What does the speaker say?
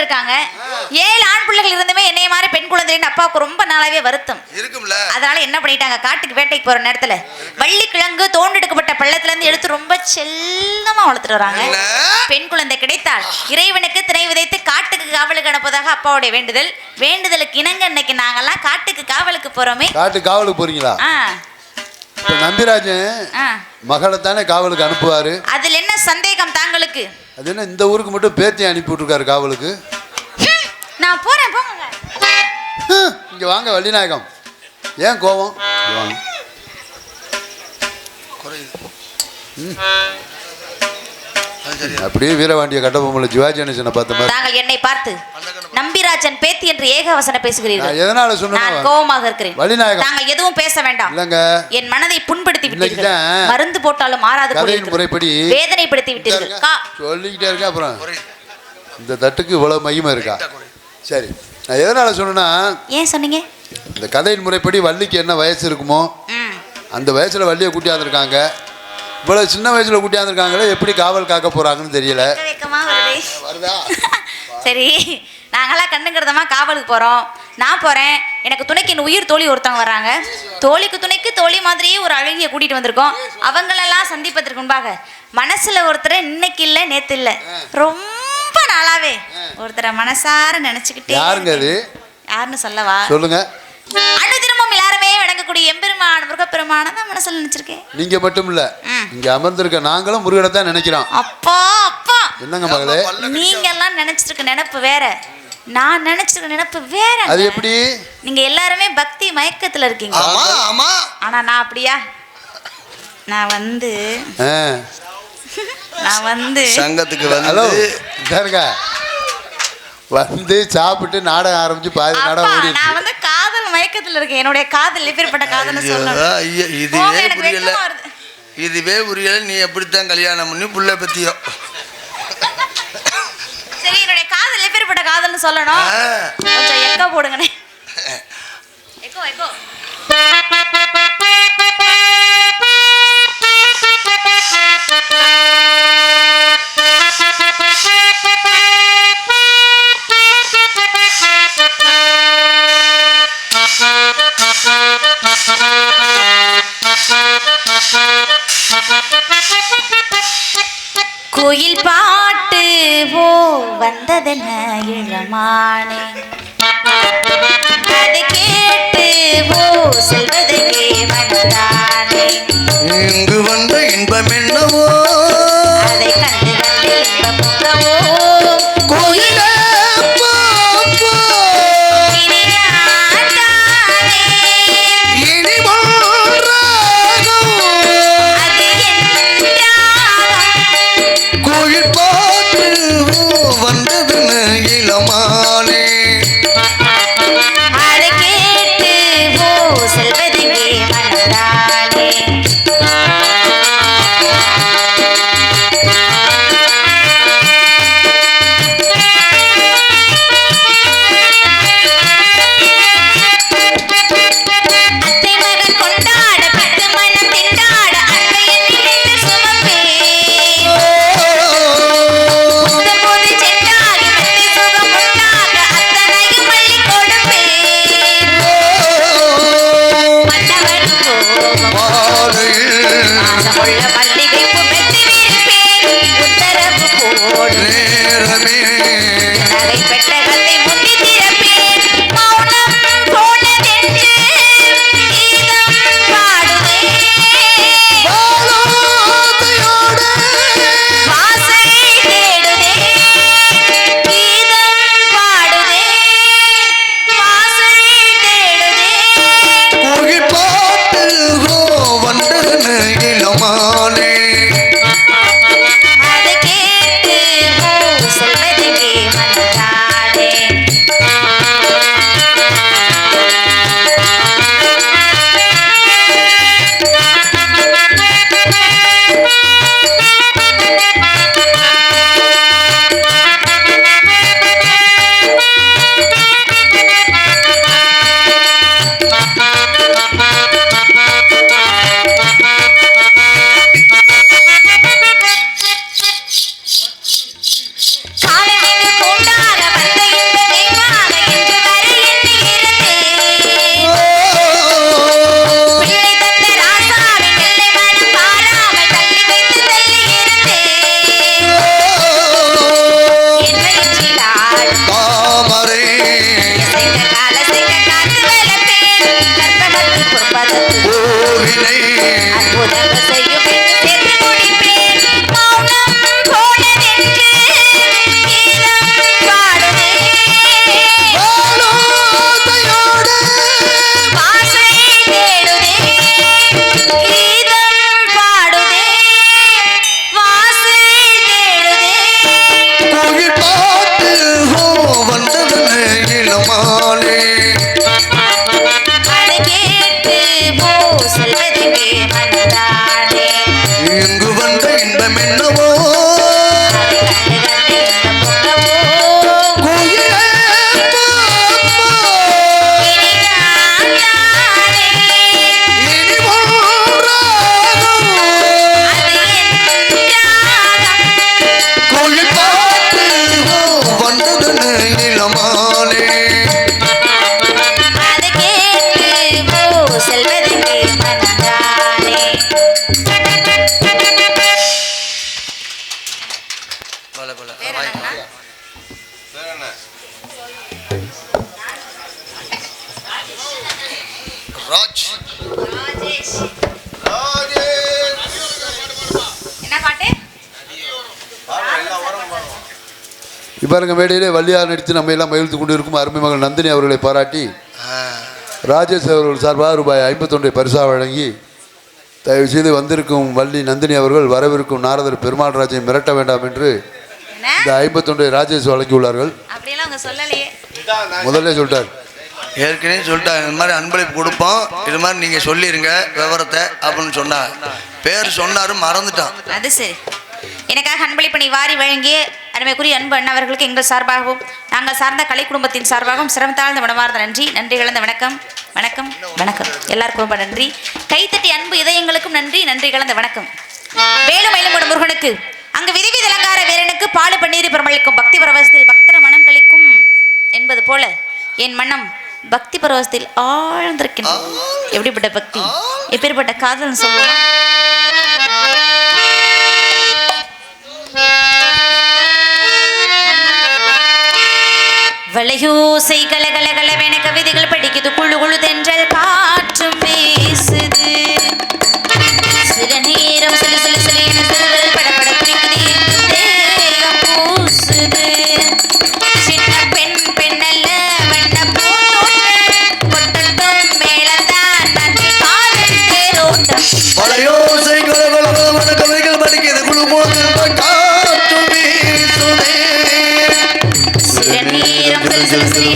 இருக்காங்க. 7 ஆண் பிள்ளைகள் இருந்துமே என்னைய மாதிரி பெண் குழந்தைன்னு அப்பாவுக்கு ரொம்ப நாளாவே வருத்தம் இருக்கும்ல. அதனால என்ன பண்ணிட்டாங்க, காட்டுக்கு வேட்டைக்கு போற நேரத்துல வள்ளி கிழங்கு தோண்டெடுக்கப்பட்ட பள்ளத்துல இருந்து எடுத்து ரொம்ப செல்லமா வளர்த்துட்டு வராங்க. பெண் குழந்தை கிடைத்தால் இறைவனுக்கு திணை விதைத்து காட்டுக்கு காவலுக்கு அனுப்பதாக அப்பாவுடைய வேண்டுதல். வேண்டுதலுக்கு இணங்க இன்னைக்கு நாங்கெல்லாம் காட்டுக்கு காவலுக்கு போறோமே. காட்டுக்கு காவலுக்கு போறீங்களா? நம்பிராஜன் மகளை தானே காவலுக்கு அனுப்புவாரு. அதுல என்ன சந்தேகம் தாங்களுக்கு? அது என்ன இந்த ஊருக்கு மட்டும் பேத்தி அனுப்பி விட்டுருக்காரு காவலுக்கு? நான் போறேன் போங்க. இங்க வாங்க வள்ளிநாயகம். ஏன் கோவம்? வாங்க. அப்படியே வீரவாண்டிய கட்டபொம்மல சிவாஜி கணேசனை பார்த்த மாதிரி தாங்கள் என்னை பார்த்து நம்பிராஜன் பேத்தி என்று ஏகவசனம் பேசுகிறீர்கள். எதனால சொன்னா? நான் கோவமாக இருக்கிறேன். வள்ளிநாயகம் தாங்கள் எதுவும் பேச வேண்டாம். இல்லங்க, என் மனதை புண்படுத்தி விட்டீர்கள். மருந்து போட்டாலும் மாறாத முறைப்படி வேதனைப்படுத்தி விட்டீர்கள். சொல்லிக்கிட்டே இருக்கேன். அப்புறம் இந்த தட்டுக்கு இவ்வளவு மகிமை இருக்கா? சரி, நான் எதனால சொன்னா, ஏன் சொன்னீங்க? இந்த கதையின் முறைப்படி வள்ளிக்கு என்ன வயசு இருக்குமோ அந்த வயசுல வள்ளியை கூட்டியாந்துருக்காங்க. இவ்வளவு சின்ன வயசுல கூட்டியாந்துருக்காங்களே, எப்படி காவல் காக்க போறாங்கன்னு தெரியல. சரி, நாங்களாம் கண்ணுங்கிறதமா காவலுக்கு போறோம். நான் போறேன், எனக்கு துணைக்கு என் உயிர் தோழி ஒருத்தவங்க வர்றாங்க. தோழிக்கு துணைக்கு தோழி மாதிரியே ஒரு அழகிய கூட்டிட்டு வந்திருக்கோம். அவங்களெல்லாம் சந்திப்பதற்கு முன்பாக மனசுல ஒருத்தரை இன்னைக்கு இல்லை நேத்து இல்லை ரொம்ப நாளாவே ஒருத்தரை மனசார நினைச்சுக்கிட்டே. யாருங்க அது? யாருன்னு சொல்லவா? சொல்லுங்க. அனுதினமும் எல்லாருமே வணங்கக்கூடிய எம்பெருமான் முருகப்பெருமான தான் மனசுல நினைச்சிருக்கேன். நீங்க மட்டும் இல்ல, இங்க அமர்ந்திருக்க நாங்களும் முருகனை தான் நினைக்கிறோம். அப்பா அப்பா என்னங்க மகளே, நீங்க எல்லாம் நினைச்சிட்டு இருக்க நினைப்பு வேற, நான் நினைச்சிருக்க நினைப்பு வேற. அது எப்படி? நீங்க எல்லாருமே பக்தி மயக்கத்துல இருக்கீங்க. ஆனா நான் அப்படியா? நான் வந்து சங்கத்துக்கு வந்து சாப்பிட்டு நாடகம் ஆரம்பிச்சு பாதி நாடகம் ஓடி. நான் வந்து காதல் மயக்கத்துல இருக்கேன். என்னுடைய காதல் எப்பேற்பட்ட காதல்னு சொல்லணும். இதுவே புரியல. நீ எப்படித்தான் கல்யாணம் பண்ணி புள்ள பத்தியோ? சரி, என்னுடைய காதல் எப்பேற்பட்ட காதல்னு சொல்லணும். கொஞ்சம் எக்கோ போடுங்கண்ணே. Echo echo. கோயில் பாட்டு ஓ வந்ததென்ன இளமானே, அதை கேட்டு ஓ செல்வதற்கே மனதானே. இங்கு வந்த இன்பம் என்னவோ, அதை கண்டு கண்டு இன்பம் உறவோ. கோயில தாமரை கோவிலை கோயில் பாட்டு வந்தது இளமாலே இங்கு வந்த இன்பம் என்னவோ கோயிலே இனி ஒன்றாகும் கோயில் பாட்டு வந்தது இளமாலே பல பல ராஜ் என்ன பாட்டு? இப்போ இருக்க மேடையிலே வள்ளியார் நடித்து நம்ம எல்லாம் மகிழ்ந்து கொண்டு இருக்கும் அருமை மகள் நந்தினி அவர்களை பாராட்டி ராஜேஷ் அவர்கள் சார்பாக ரூபாய் 51 பரிசாக வழங்கி தயவு செய்து வந்திருக்கும் வள்ளி நந்தினி அவர்கள் வரவிருக்கும் நாரதர் பெருமாள் ராஜை மிரட்ட வேண்டாம் என்று என்ன? இந்த 51 ராஜேஷ் வழங்கியுள்ளார்கள். அப்படியெல்லாம் அவங்க சொல்லலையே. முதல்ல சொல்லிட்டார். ஏற்கனவே சொல்லிட்டாங்க இந்த மாதிரி அன்பளிப்பு கொடுப்போம் இது மாதிரி நீங்க சொல்லிருங்க விவரத்தை அப்படின்னு சொன்னாங்க பேர் சொன்னாரு மறந்துட்டான். அது சரி. எனக்காக அன்பளிப்பணி வாரி வழங்கிய அருமைக்குரிய அன்பு அண்ணவர்களுக்கு எங்கள் சார்பாகவும் நாங்கள் சார்ந்த கலை குடும்பத்தின் சார்பாகவும் சிரமத்தாழ்ந்த மனமார்ந்த நன்றி நன்றி கலந்த வணக்கம் வணக்கம் வணக்கம் எல்லாருக்கும் ரொம்ப நன்றி. கைத்தட்டி அன்பு இதயங்களுக்கும் நன்றி நன்றி கலந்த வணக்கம். வேலுமயிலும் முருகனுக்கு அங்கு விதிவிதி அலங்கார வீரனுக்கு பாலு பன்னீர் பெருமளிக்கும் பக்தி பரவசத்தில் பக்தர மனம் கழிக்கும் என்பது போல என் மனம் பக்தி பரவசத்தில் ஆழ்ந்திருக்கின்றது. எப்படிப்பட்ட பக்தி எப்பேற்பட்ட காதல்னு சொல்லுவோம். வளையோசை கலகலகலவென கவிதைகள் படிக்குது குழு குழு தென்றல் காற்றும் பேசுது சில நேரம் சில சில சில என சிறுவர்கள் படப்பட குறிக்குது தேகம் பூசுது சின்ன பெண் பெண்ணல்ல வண்ண பூந்தோட்டம் கொட்டட்டும் மேலதான் நன்றி காதல் தேரோட்டம் வளையோசை கலகலகலவென கவிதைகள் படிக்குது குழு குழு காற்று வீசுதே சில நேரம் சில சில சில